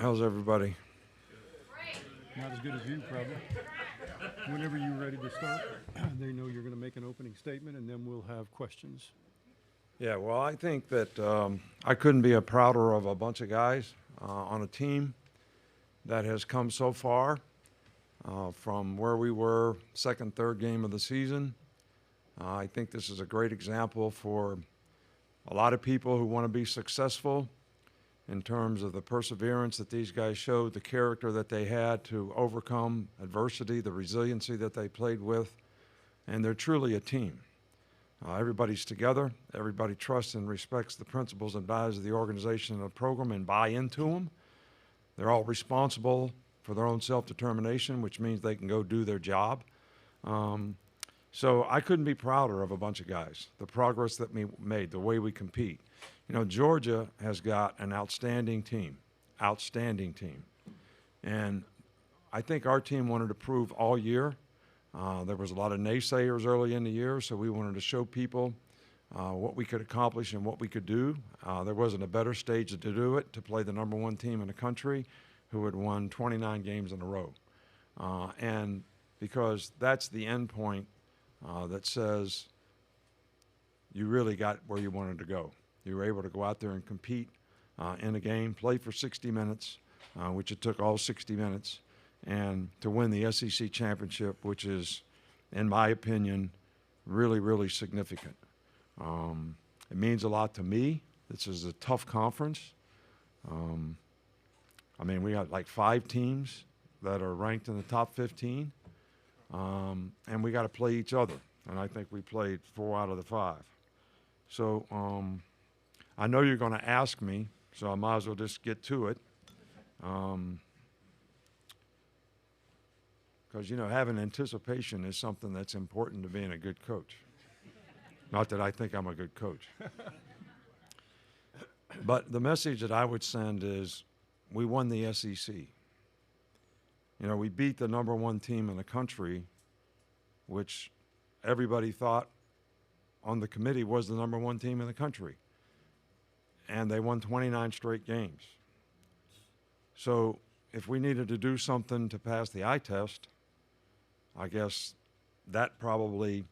How's everybody? Not as good as you, probably. Whenever you're ready to start, they know you're going to make an opening statement, and then we'll have questions. Yeah, well, I think that I couldn't be a prouder of a bunch of guys on a team that has come so far from where we were second, third game of the season. I think this is a great example for a lot of people who want to be successful in terms of the perseverance that these guys showed, the character that they had to overcome adversity, the resiliency that they played with, and they're truly a team. Everybody's together. Everybody trusts and respects the principles and values of the organization and the program and buy into them. They're all responsible for their own self-determination, which means they can go do their job. So I couldn't be prouder of a bunch of guys, the progress that we made, the way we compete. You know, Georgia has got an outstanding team. And I think our team wanted to prove all year. There was a lot of naysayers early in the year, so we wanted to show people what we could accomplish and what we could do. There wasn't a better stage to do it, to play the number one team in the country who had won 29 games in a row. And because that's the end point that says you really got where you wanted to go. You were able to go out there and compete in a game, play for 60 minutes, which it took all 60 minutes, and to win the SEC championship, which is, in my opinion, really, really significant. It means a lot to me. This is a tough conference. I mean, we got like 5 teams that are ranked in the top 15, and we got to play each other. And I think we played 4 out of the 5. So I know you're going to ask me, so I might as well just get to it. Because, you know, having anticipation is something that's important to being a good coach. Not that I think I'm a good coach. But the message that I would send is we won the SEC. You know, we beat the number one team in the country, which everybody thought on the committee was the number one team in the country. And they won 29 straight games. So if we needed to do something to pass the eye test, I guess that probably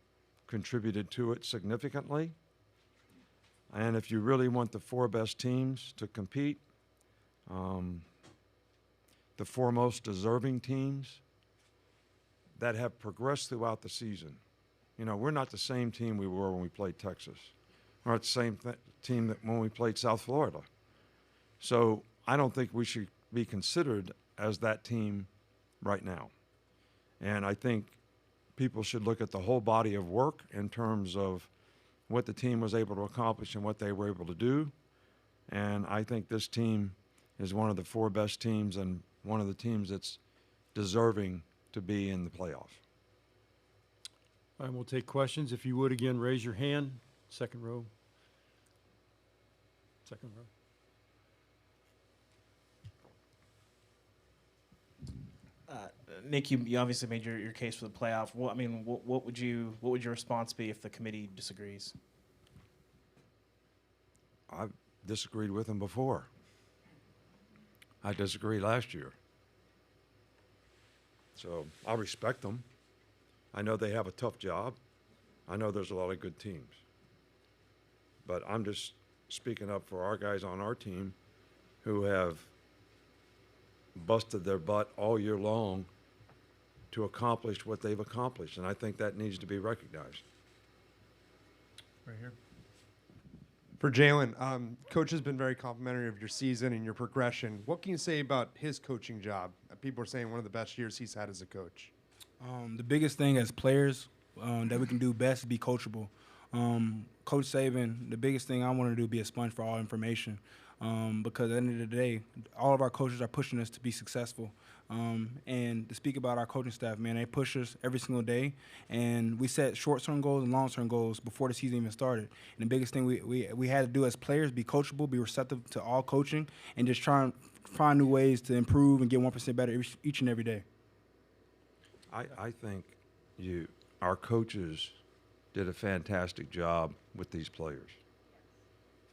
contributed to it significantly. And if you really want the 4 best teams to compete, the 4 most deserving teams that have progressed throughout the season. You know, we're not the same team we were when we played Texas. We're not the same team that when we played South Florida. So I don't think we should be considered as that team right now. And I think people should look at the whole body of work in terms of what the team was able to accomplish and what they were able to do. And I think this team is one of the 4 best teams and one of the teams that's deserving to be in the playoffs. All right, we'll take questions. If you would, again, raise your hand. Second row. Second row. Nick, you obviously made your case for the playoff. What would your response be if the committee disagrees? I've disagreed with them before. I disagreed last year. So I respect them. I know they have a tough job. I know there's a lot of good teams. But I'm just speaking up for our guys on our team who have busted their butt all year long to accomplish what they've accomplished. And I think that needs to be recognized. Right here. For Jalen, Coach has been very complimentary of your season and your progression. What can you say about his coaching job? People are saying one of the best years he's had as a coach. The biggest thing as players that we can do best is be coachable. Coach Saban, the biggest thing I want to do is be a sponge for all information because at the end of the day, all of our coaches are pushing us to be successful. And to speak about our coaching staff, man, they push us every single day. And we set short-term goals and long-term goals before the season even started. And the biggest thing we had to do as players, be coachable, be receptive to all coaching, and just try and find new ways to improve and get 1% better each and every day. I think our coaches did a fantastic job with these players.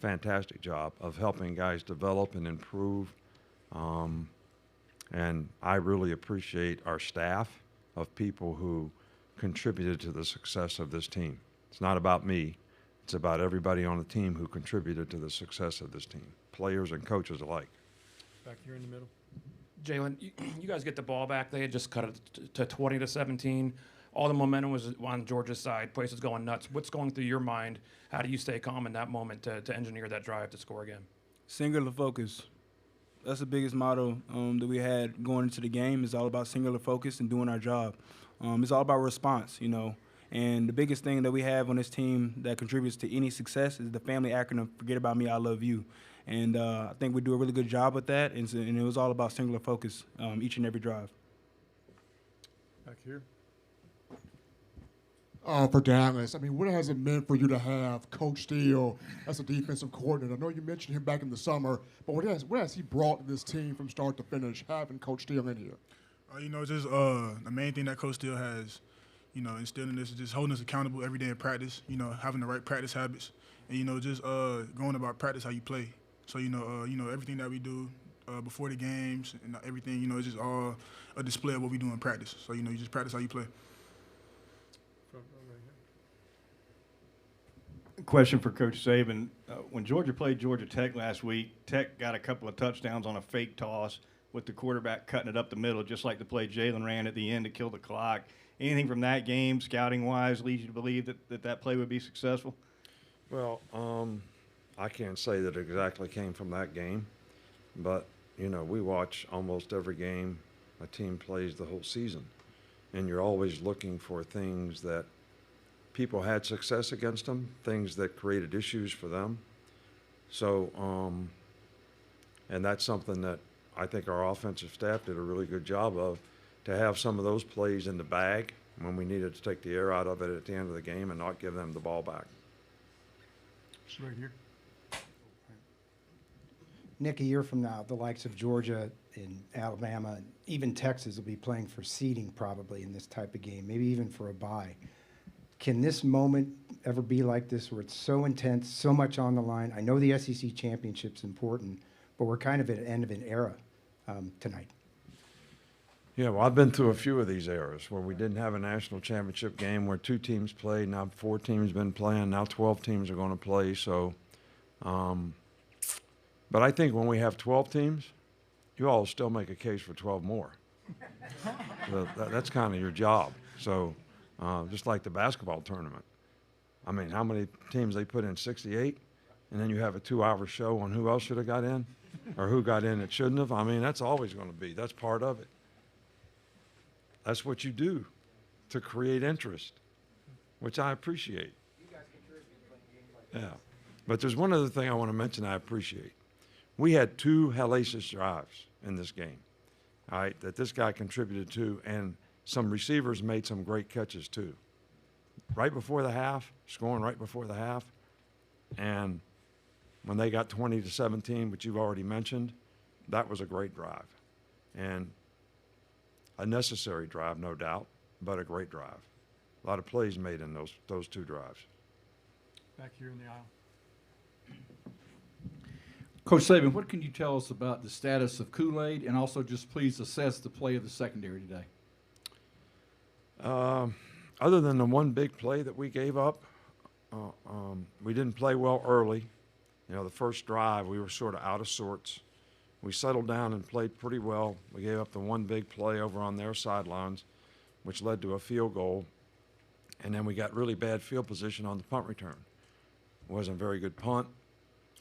Fantastic job of helping guys develop and improve And I really appreciate our staff of people who contributed to the success of this team. It's not about me. It's about everybody on the team who contributed to the success of this team, players and coaches alike. Back here in the middle. Jalen, you guys get the ball back. They had just cut it to 20-17. All the momentum was on Georgia's side. Place was going nuts. What's going through your mind? How do you stay calm in that moment to engineer that drive to score again? Singular focus. That's the biggest motto that we had going into the game. It's all about singular focus and doing our job. It's all about response, you know. And the biggest thing that we have on this team that contributes to any success is the family acronym, Forget About Me, I Love You. And I think we do a really good job with that, and it was all about singular focus each and every drive. Back here. For Dallas, I mean, what has it meant for you to have Coach Steele as a defensive coordinator? I know you mentioned him back in the summer, but what has he brought to this team from start to finish, having Coach Steele in here? You know, just the main thing that Coach Steele has, you know, instilled in us is just holding us accountable every day in practice, you know, having the right practice habits, and, you know, just going about practice how you play. So, you know, everything that we do before the games and everything, you know, it's just all a display of what we do in practice. So, you know, you just practice how you play. Front row right here. Question for Coach Saban. When Georgia played Georgia Tech last week, Tech got a couple of touchdowns on a fake toss with the quarterback cutting it up the middle, just like the play Jalen ran at the end to kill the clock. Anything from that game, scouting-wise, leads you to believe that play would be successful? Well, I can't say that it exactly came from that game, but, you know, we watch almost every game a team plays the whole season, and you're always looking for things that people had success against them, things that created issues for them. So, and that's something that I think our offensive staff did a really good job of, to have some of those plays in the bag when we needed to take the air out of it at the end of the game and not give them the ball back. Right here. Nick, a year from now, the likes of Georgia and Alabama, and even Texas will be playing for seeding probably in this type of game, maybe even for a bye. Can this moment ever be like this where it's so intense, so much on the line? I know the SEC championship's important, but we're kind of at the end of an era tonight. Yeah, well, I've been through a few of these eras where we didn't have a national championship game, where 2 teams played. Now 4 teams been playing. Now 12 teams are going to play. So, but I think when we have 12 teams, you all still make a case for 12 more. So that's kind of your job. So, just like the basketball tournament. I mean, how many teams they put in? 68, and then you have a 2-hour show on who else should have got in, or who got in that shouldn't have. I mean, that's always going to be. That's part of it. That's what you do to create interest, which I appreciate. Yeah. But there's one other thing I want to mention I appreciate. We had 2 hellacious drives in this game, all right, that this guy contributed to, and some receivers made some great catches too. Right before the half, scoring right before the half, and when they got 20-17, which you've already mentioned, that was a great drive. And a necessary drive, no doubt, but a great drive. A lot of plays made in those 2 drives. Back here in the aisle. Coach Saban, what can you tell us about the status of Kool-Aid, and also just please assess the play of the secondary today? Other than the one big play that we gave up, we didn't play well early. You know, the first drive, we were sort of out of sorts. We settled down and played pretty well. We gave up the one big play over on their sidelines, which led to a field goal. And then we got really bad field position on the punt return. It wasn't a very good punt.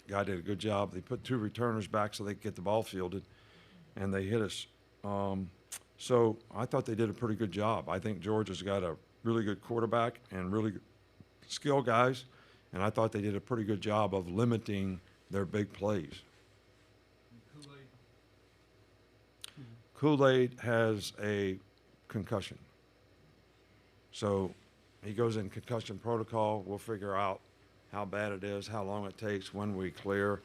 Guy did a good job. They put 2 returners back so they could get the ball fielded, and they hit us. So I thought they did a pretty good job. I think Georgia's got a really good quarterback and really good skill guys, and I thought they did a pretty good job of limiting their big plays. Kool-Aid has a concussion. So he goes in concussion protocol. We'll figure out how bad it is, how long it takes, when we clear.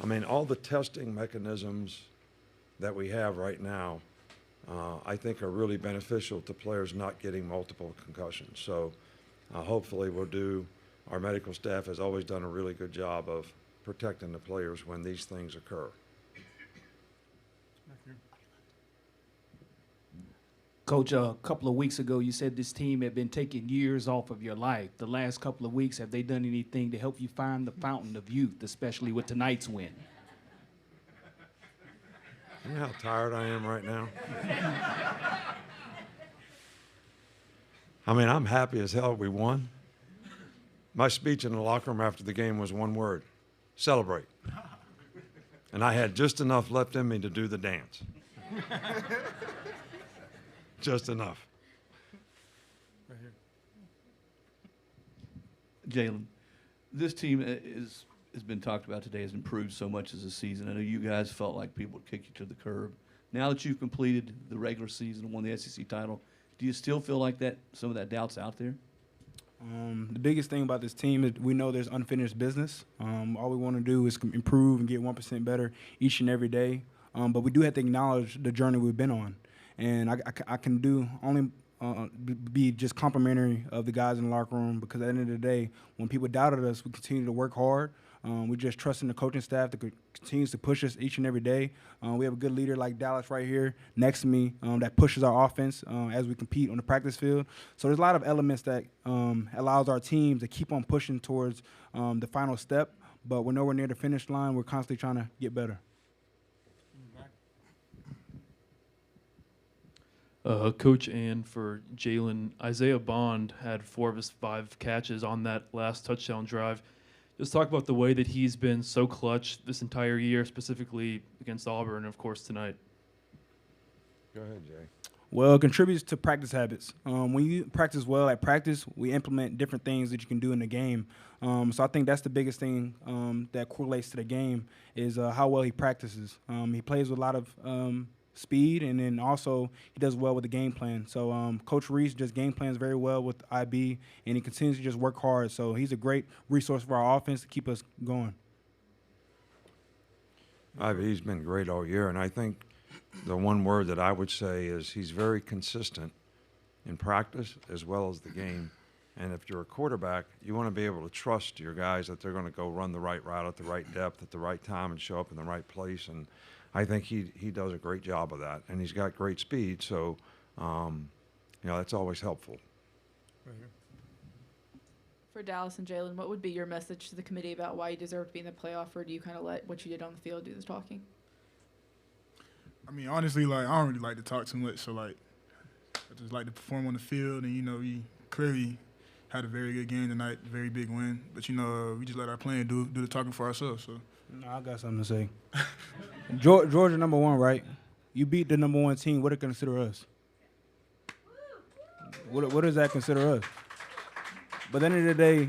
I mean, all the testing mechanisms that we have right now, I think are really beneficial to players not getting multiple concussions. So hopefully our medical staff has always done a really good job of protecting the players when these things occur. Coach, a couple of weeks ago, you said this team had been taking years off of your life. The last couple of weeks, have they done anything to help you find the fountain of youth, especially with tonight's win? You know how tired I am right now? I mean, I'm happy as hell we won. My speech in the locker room after the game was one word: celebrate. And I had just enough left in me to do the dance. Just enough. Right here. Jalen, this team has been talked about today, has improved so much as a season. I know you guys felt like people would kick you to the curb. Now that you've completed the regular season and won the SEC title, do you still feel like that some of that doubt's out there? The biggest thing about this team is we know there's unfinished business. All we want to do is improve and get 1% better each and every day. But we do have to acknowledge the journey we've been on. And I can do only be just complimentary of the guys in the locker room, because at the end of the day, when people doubted us, we continue to work hard. We just trust in the coaching staff that continues to push us each and every day. We have a good leader like Dallas right here next to me that pushes our offense as we compete on the practice field. So there's a lot of elements that allows our team to keep on pushing towards the final step, but we're nowhere near the finish line. We're constantly trying to get better. Coach, and for Jalen, Isaiah Bond had 4 of his 5 catches on that last touchdown drive. Just talk about the way that he's been so clutch this entire year, specifically against Auburn, and of course tonight. Go ahead, Jay. Well, it contributes to practice habits. When you practice well at practice, we implement different things that you can do in the game. So I think that's the biggest thing that correlates to the game is how well he practices. He plays with a lot of speed, and then also he does well with the game plan. So Coach Reese just game plans very well with IB, and he continues to just work hard. So he's a great resource for our offense to keep us going. IB's been great all year, and I think the one word that I would say is he's very consistent in practice as well as the game. And if you're a quarterback, you want to be able to trust your guys that they're going to go run the right route at the right depth at the right time and show up in the right place. And I think he does a great job of that. And he's got great speed, so, that's always helpful. Right here. For Dallas and Jalen, what would be your message to the committee about why you deserve to be in the playoff, or do you kind of let what you did on the field do the talking? I mean, honestly, I don't really like to talk too much, so, I just like to perform on the field, and, we clearly had a very good game tonight, very big win. But, we just let our players do the talking for ourselves, so. No, I got something to say. Georgia number 1, right? You beat the number 1 team. What do they consider us? What does that consider us? But at the end of the day,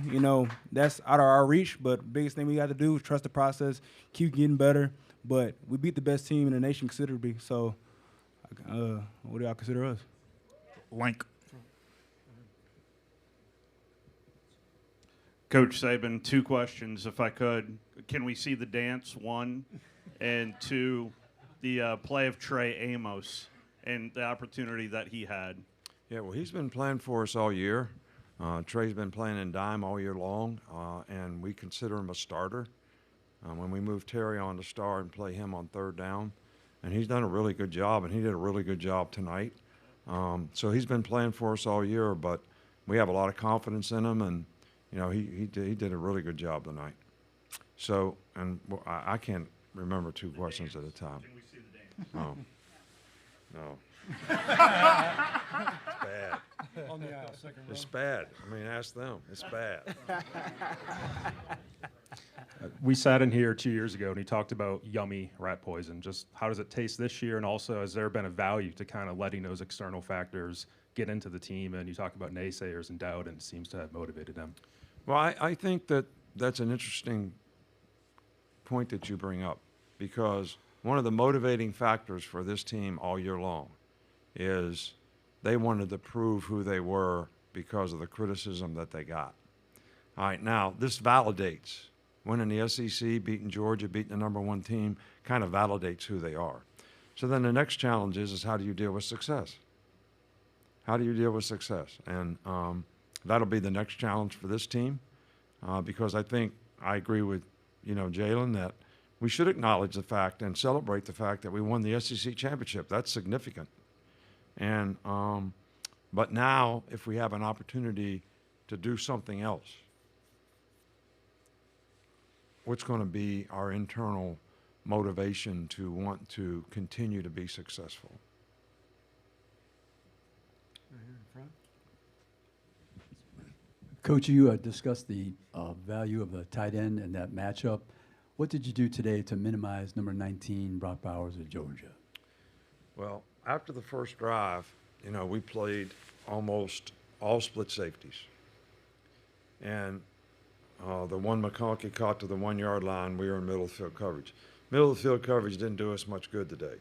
that's out of our reach. But the biggest thing we got to do is trust the process, keep getting better. But we beat the best team in the nation considerably. So what do y'all consider us? Wank. Coach Saban, 2 questions, if I could. Can we see the dance, 1? And 2, the play of Trey Amos and the opportunity that he had. Yeah, well, he's been playing for us all year. Trey's been playing in dime all year long, and we consider him a starter. When we move Terry on to start and play him on 3rd down, and he's done a really good job, and he did a really good job tonight. So he's been playing for us all year, but we have a lot of confidence in him, and he did a really good job tonight. So, and I can't remember 2 questions at a time. Can we see the dance? No. It's bad. On the aisle, second row. It's bad. I mean, ask them. It's bad. We sat in here 2 years ago and he talked about yummy rat poison. Just how does it taste this year? And also, has there been a value to kind of letting those external factors get into the team? And you talk about naysayers and doubt, and it seems to have motivated them. Well, I think that's an interesting point that you bring up, because one of the motivating factors for this team all year long is they wanted to prove who they were because of the criticism that they got. All right, now this validates winning the SEC, beating Georgia, beating the number 1 team, kind of validates who they are. So then the next challenge is how do you deal with success? How do you deal with success? And that'll be the next challenge for this team, because I think I agree with Jalen that we should acknowledge the fact and celebrate the fact that we won the SEC championship. That's significant. And but now, if we have an opportunity to do something else, what's going to be our internal motivation to want to continue to be successful? Right here in front. Coach, you discussed the value of the tight end and that matchup. What did you do today to minimize number 19, Brock Bowers of Georgia? Well, after the first drive, you know, we played almost all split safeties. And the one McConkey caught to the 1 yard line, we were in middle of field coverage. Middle of the field coverage didn't do us much good today.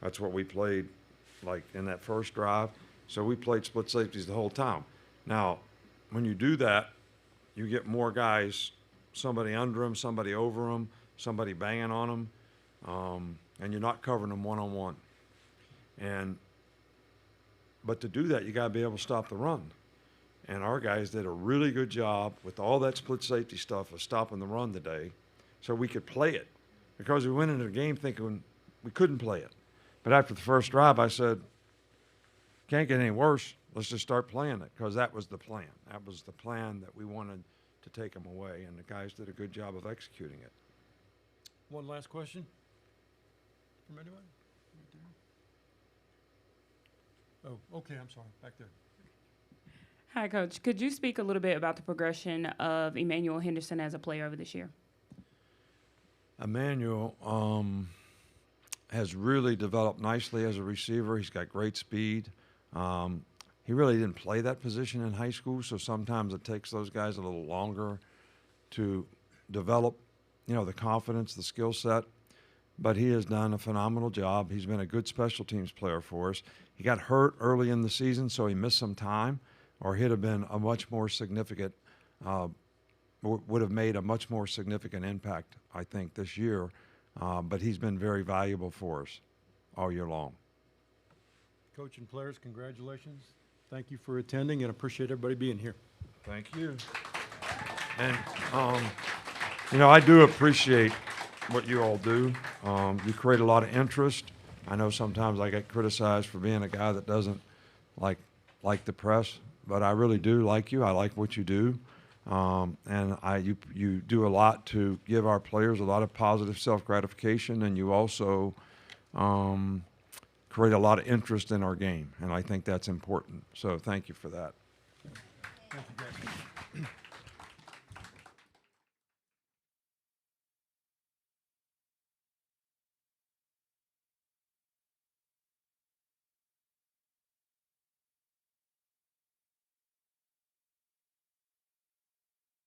That's what we played like in that first drive. So we played split safeties the whole time. Now, when you do that, you get more guys, somebody under them, somebody over them, somebody banging on them, and you're not covering them one-on-one. But to do that, you got to be able to stop the run. And our guys did a really good job with all that split safety stuff of stopping the run today so we could play it. Because we went into the game thinking we couldn't play it. But after the first drive, I said, can't get any worse. Let's just start playing it, because that was the plan. That was the plan that we wanted to take them away, and the guys did a good job of executing it. One last question from anyone? Oh, okay, I'm sorry, back there. Hi, Coach. Could you speak a little bit about the progression of Emmanuel Henderson as a player over this year? Emmanuel has really developed nicely as a receiver. He's got great speed. He really didn't play that position in high school, so sometimes it takes those guys a little longer to develop, you know, the confidence, the skill set. But he has done a phenomenal job. He's been a good special teams player for us. He got hurt early in the season, so he missed some time, or he'd have been a much more significant, would have made a much more significant impact, I think, this year. But he's been very valuable for us all year long. Coach and players, congratulations. Thank you for attending, and appreciate everybody being here. Thank you. And, you know, I do appreciate what you all do. You create a lot of interest. I know sometimes I get criticized for being a guy that doesn't like the press, but I really do like you. I like what you do. And you do a lot to give our players a lot of positive self-gratification, and you also create a lot of interest in our game, and I think that's important. So thank you for that. Thank you, guys.